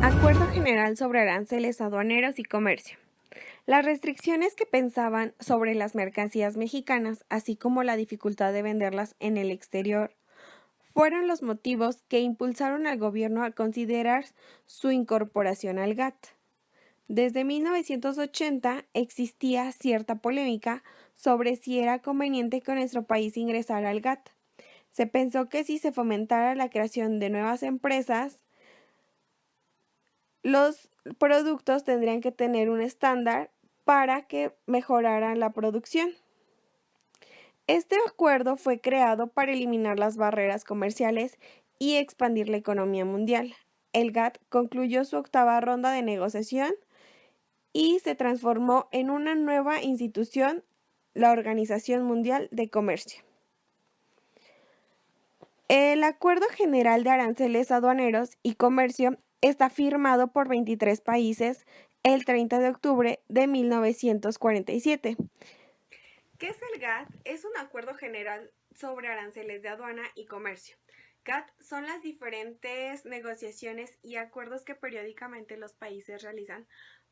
Acuerdo General sobre Aranceles Aduaneros y Comercio. Las restricciones que pensaban sobre las mercancías mexicanas, así como la dificultad de venderlas en el exterior, fueron los motivos que impulsaron al gobierno a considerar su incorporación al GATT. Desde 1980 existía cierta polémica sobre si era conveniente que nuestro país ingresara al GATT. Se pensó que si se fomentara la creación de nuevas empresas, los productos tendrían que tener un estándar para que mejoraran la producción. Este acuerdo fue creado para eliminar las barreras comerciales y expandir la economía mundial. El GATT concluyó su octava ronda de negociación y se transformó en una nueva institución, la Organización Mundial de Comercio. El Acuerdo General de Aranceles Aduaneros y Comercio está firmado por 23 países el 30 de octubre de 1947. ¿Qué es el GATT? Es un acuerdo general sobre aranceles de aduana y comercio. GATT son las diferentes negociaciones y acuerdos que periódicamente los países realizan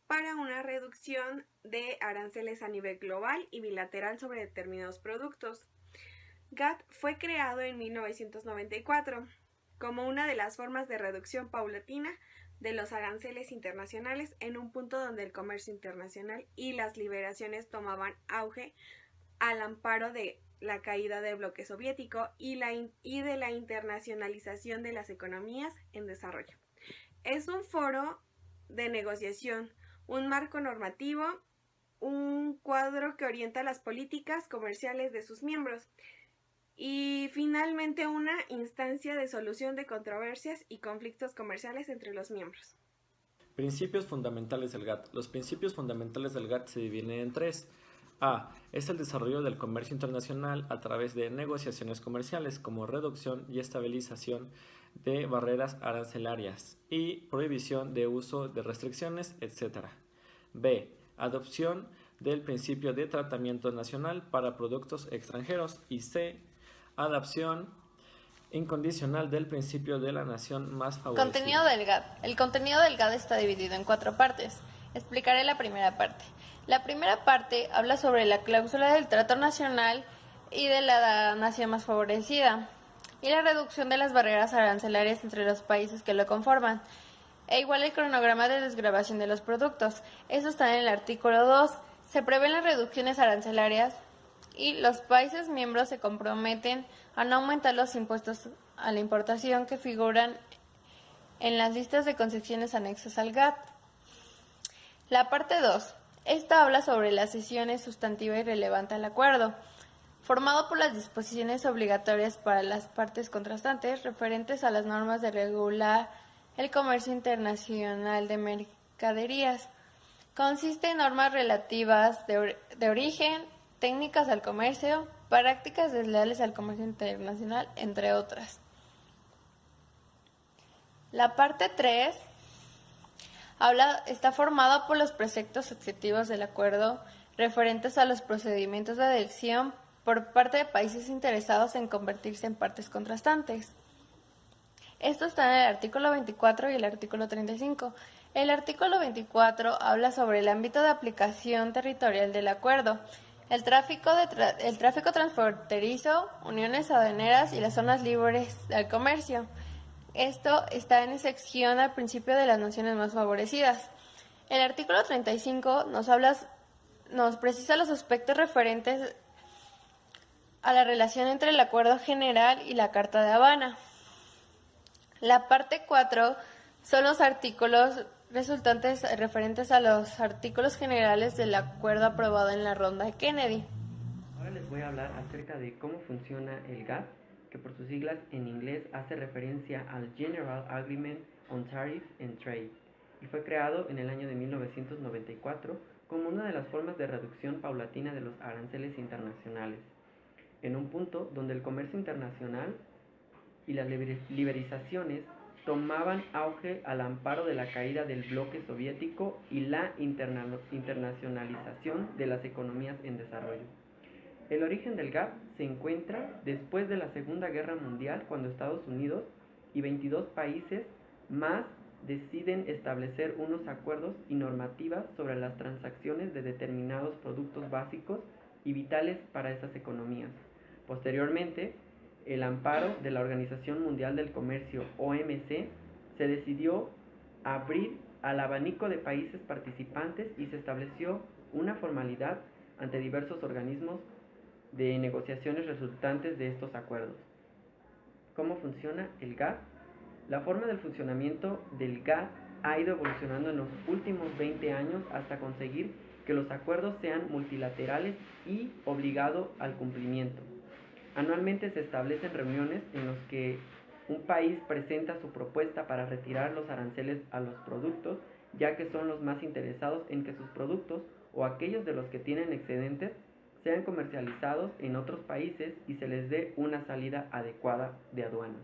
para una reducción de aranceles a nivel global y bilateral sobre determinados productos. GATT fue creado en 1994 como una de las formas de reducción paulatina de los aranceles internacionales en un punto donde el comercio internacional y las liberaciones tomaban auge al amparo de la caída del bloque soviético y de la internacionalización de las economías en desarrollo. Es un foro de negociación, un marco normativo, un cuadro que orienta las políticas comerciales de sus miembros y finalmente una instancia de solución de controversias y conflictos comerciales entre los miembros. Principios fundamentales del GATT. Los principios fundamentales del GATT se dividen en tres. A. Es el desarrollo del comercio internacional a través de negociaciones comerciales como reducción y estabilización de barreras arancelarias y prohibición de uso de restricciones, etc. B. Adopción del principio de tratamiento nacional para productos extranjeros y C. Adopción incondicional del principio de la nación más favorecida. Contenido del GATT. El contenido del GATT está dividido en 4 partes. Explicaré la primera parte. La primera parte habla sobre la cláusula del trato nacional y de la nación más favorecida y la reducción de las barreras arancelarias entre los países que lo conforman, e igual el cronograma de desgravación de los productos. Eso está en el artículo 2. Se prevén las reducciones arancelarias y los países miembros se comprometen a no aumentar los impuestos a la importación que figuran en las listas de concesiones anexas al GATT. La parte 2. Esta habla sobre las sesiones sustantiva y relevante al acuerdo, formado por las disposiciones obligatorias para las partes contrastantes referentes a las normas de regular el comercio internacional de mercaderías. Consiste en normas relativas de origen, técnicas al comercio, prácticas desleales al comercio internacional, entre otras. La parte 3 está formada por los preceptos objetivos del acuerdo referentes a los procedimientos de adhesión por parte de países interesados en convertirse en partes contrastantes. Esto está en el artículo 24 y el artículo 35. El artículo 24 habla sobre el ámbito de aplicación territorial del acuerdo, el tráfico transfronterizo, uniones aduaneras y las zonas libres del comercio. Esto está en excepción al principio de las naciones más favorecidas. El artículo 35 nos precisa los aspectos referentes a la relación entre el Acuerdo General y la Carta de Habana. La parte 4 son los artículos resultantes referentes a los artículos generales del acuerdo aprobado en la ronda de Kennedy. Ahora les voy a hablar acerca de cómo funciona el GATT, que por sus siglas en inglés hace referencia al General Agreement on Tariff and Trade, y fue creado en el año de 1994 como una de las formas de reducción paulatina de los aranceles internacionales, en un punto donde el comercio internacional y las liberizaciones tomaban auge al amparo de la caída del bloque soviético y la internacionalización de las economías en desarrollo. El origen del GATT se encuentra después de la Segunda Guerra Mundial, cuando Estados Unidos y 22 países más deciden establecer unos acuerdos y normativas sobre las transacciones de determinados productos básicos y vitales para esas economías. Posteriormente, el amparo de la Organización Mundial del Comercio, OMC, se decidió abrir al abanico de países participantes y se estableció una formalidad ante diversos organismos de negociaciones resultantes de estos acuerdos. ¿Cómo funciona el GATT? La forma del funcionamiento del GATT ha ido evolucionando en los últimos 20 años hasta conseguir que los acuerdos sean multilaterales y obligado al cumplimiento. Anualmente se establecen reuniones en las que un país presenta su propuesta para retirar los aranceles a los productos, ya que son los más interesados en que sus productos o aquellos de los que tienen excedentes sean comercializados en otros países y se les dé una salida adecuada de aduanas.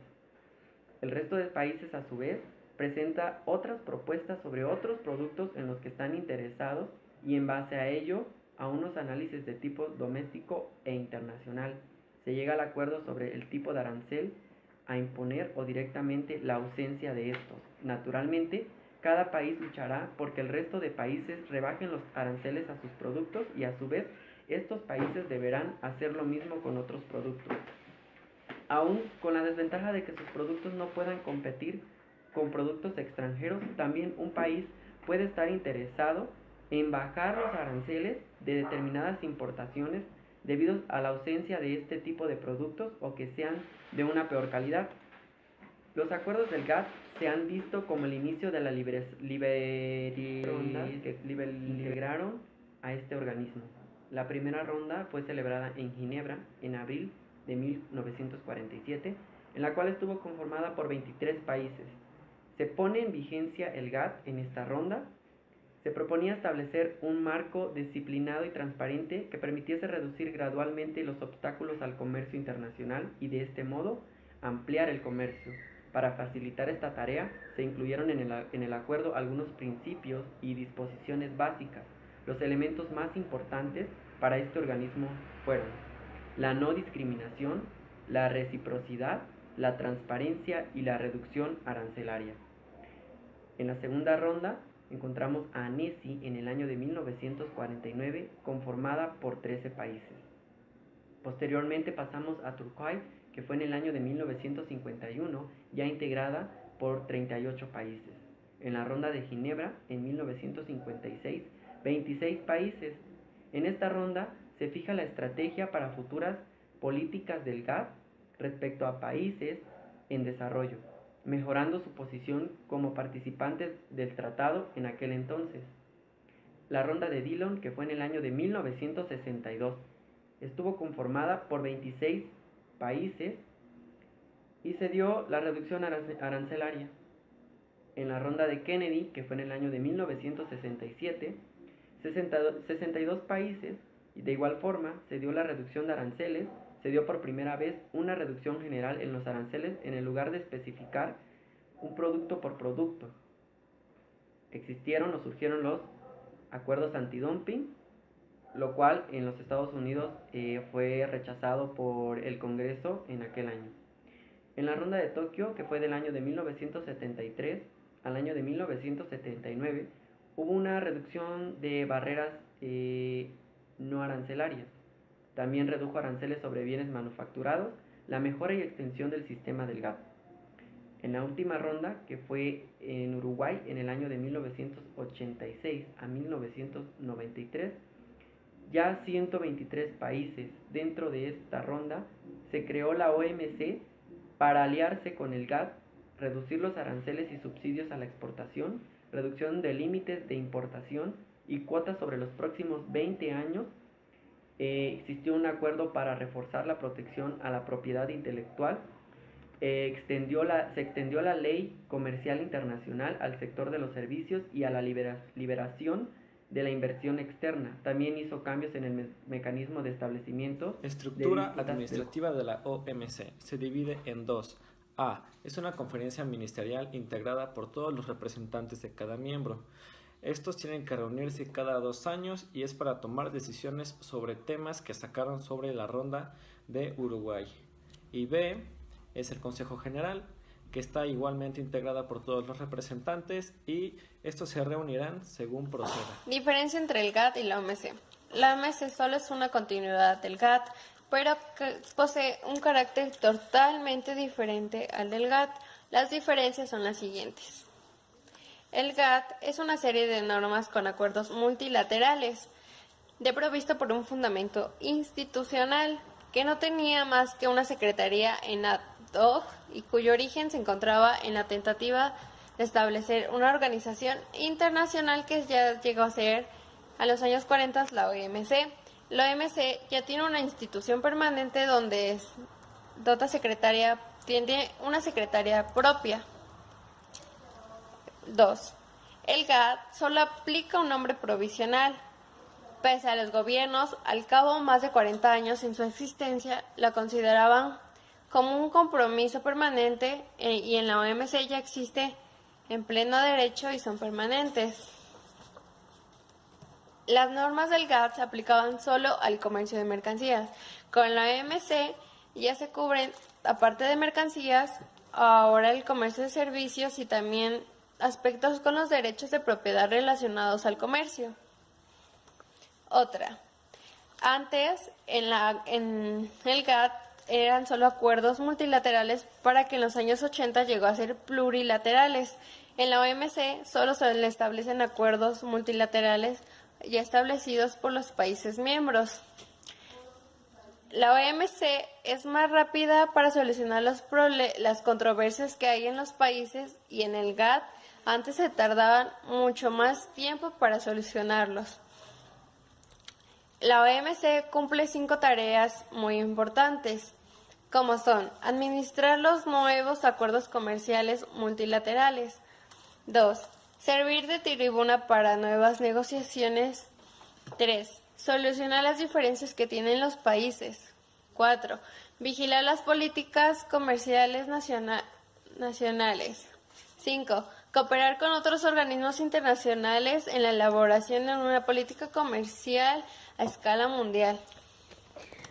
El resto de países, a su vez, presenta otras propuestas sobre otros productos en los que están interesados y en base a ello, a unos análisis de tipo doméstico e internacional, se llega al acuerdo sobre el tipo de arancel a imponer o directamente la ausencia de estos. Naturalmente, cada país luchará porque el resto de países rebajen los aranceles a sus productos y a su vez estos países deberán hacer lo mismo con otros productos. Aún con la desventaja de que sus productos no puedan competir con productos extranjeros, también un país puede estar interesado en bajar los aranceles de determinadas importaciones debido a la ausencia de este tipo de productos o que sean de una peor calidad. Los acuerdos del GATT se han visto como el inicio de la integraron a este organismo. La primera ronda fue celebrada en Ginebra en abril de 1947, en la cual estuvo conformada por 23 países. Se pone en vigencia el GATT en esta ronda. Se proponía establecer un marco disciplinado y transparente que permitiese reducir gradualmente los obstáculos al comercio internacional y de este modo ampliar el comercio. Para facilitar esta tarea se incluyeron en el acuerdo algunos principios y disposiciones básicas. Los elementos más importantes para este organismo fueron la no discriminación, la reciprocidad, la transparencia y la reducción arancelaria. En la segunda ronda encontramos a ANESI en el año de 1949, conformada por 13 países. Posteriormente pasamos a Turquía, que fue en el año de 1951, ya integrada por 38 países. En la ronda de Ginebra, en 1956, 26 países. En esta ronda se fija la estrategia para futuras políticas del GATT respecto a países en desarrollo, mejorando su posición como participantes del tratado en aquel entonces. La ronda de Dillon, que fue en el año de 1962, estuvo conformada por 26 países y se dio la reducción arancelaria. En la ronda de Kennedy, que fue en el año de 1967, 62 países, y de igual forma se dio la reducción de aranceles. Se dio por primera vez una reducción general en los aranceles en el lugar de especificar un producto por producto. Existieron o surgieron los acuerdos antidumping, lo cual en los Estados Unidos fue rechazado por el Congreso en aquel año. En la ronda de Tokio, que fue del año de 1973 al año de 1979, hubo una reducción de barreras no arancelarias. También redujo aranceles sobre bienes manufacturados, la mejora y extensión del sistema del GATT. En la última ronda, que fue en Uruguay en el año de 1986 a 1993, ya 123 países. Dentro de esta ronda se creó la OMC para aliarse con el GATT, reducir los aranceles y subsidios a la exportación, reducción de límites de importación y cuotas sobre los próximos 20 años. Existió un acuerdo para reforzar la protección a la propiedad intelectual. Se extendió la ley comercial internacional al sector de los servicios y a la liberación de la inversión externa. También hizo cambios en el mecanismo de establecimiento. Estructura administrativa de la OMC se divide en dos. A. Es una conferencia ministerial integrada por todos los representantes de cada miembro. Estos tienen que reunirse cada 2 años y es para tomar decisiones sobre temas que sacaron sobre la ronda de Uruguay. Y B es el Consejo General, que está igualmente integrada por todos los representantes y estos se reunirán según proceda. Diferencia entre el GATT y la OMC. La OMC solo es una continuidad del GATT, pero que posee un carácter totalmente diferente al del GATT. Las diferencias son las siguientes. El GATT es una serie de normas con acuerdos multilaterales, provisto por un fundamento institucional que no tenía más que una secretaría en ad hoc y cuyo origen se encontraba en la tentativa de establecer una organización internacional que ya llegó a ser a los años 40 la OMC. La OMC ya tiene una institución permanente donde tiene una secretaria propia. 2. El GATT solo aplica un nombre provisional. Pese a los gobiernos, al cabo más de 40 años en su existencia, la consideraban como un compromiso permanente y en la OMC ya existe en pleno derecho y son permanentes. Las normas del GATT se aplicaban solo al comercio de mercancías. Con la OMC ya se cubren, aparte de mercancías, ahora el comercio de servicios y también aspectos con los derechos de propiedad relacionados al comercio. Otra. Antes, en el GATT eran solo acuerdos multilaterales para que en los años 80 llegó a ser plurilaterales. En la OMC solo se le establecen acuerdos multilaterales ya establecidos por los países miembros. La OMC es más rápida para solucionar las controversias que hay en los países y en el GATT antes se tardaban mucho más tiempo para solucionarlos. La OMC cumple 5 tareas muy importantes, como son administrar los nuevos acuerdos comerciales multilaterales. 2. Servir de tribuna para nuevas negociaciones. 3. Solucionar las diferencias que tienen los países. 4. Vigilar las políticas comerciales nacionales. 5. Cooperar con otros organismos internacionales en la elaboración de una política comercial a escala mundial.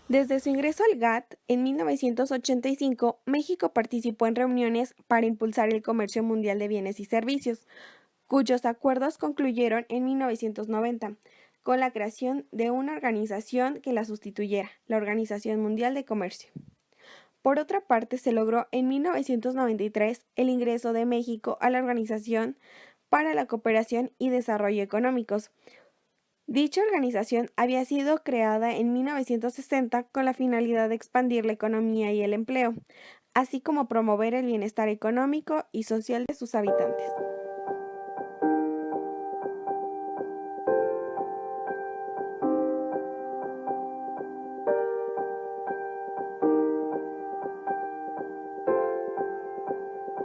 Desde su ingreso al GATT en 1985, México participó en reuniones para impulsar el comercio mundial de bienes y servicios, cuyos acuerdos concluyeron en 1990, con la creación de una organización que la sustituyera, la Organización Mundial de Comercio. Por otra parte, se logró en 1993 el ingreso de México a la Organización para la Cooperación y Desarrollo Económicos. Dicha organización había sido creada en 1960 con la finalidad de expandir la economía y el empleo, así como promover el bienestar económico y social de sus habitantes.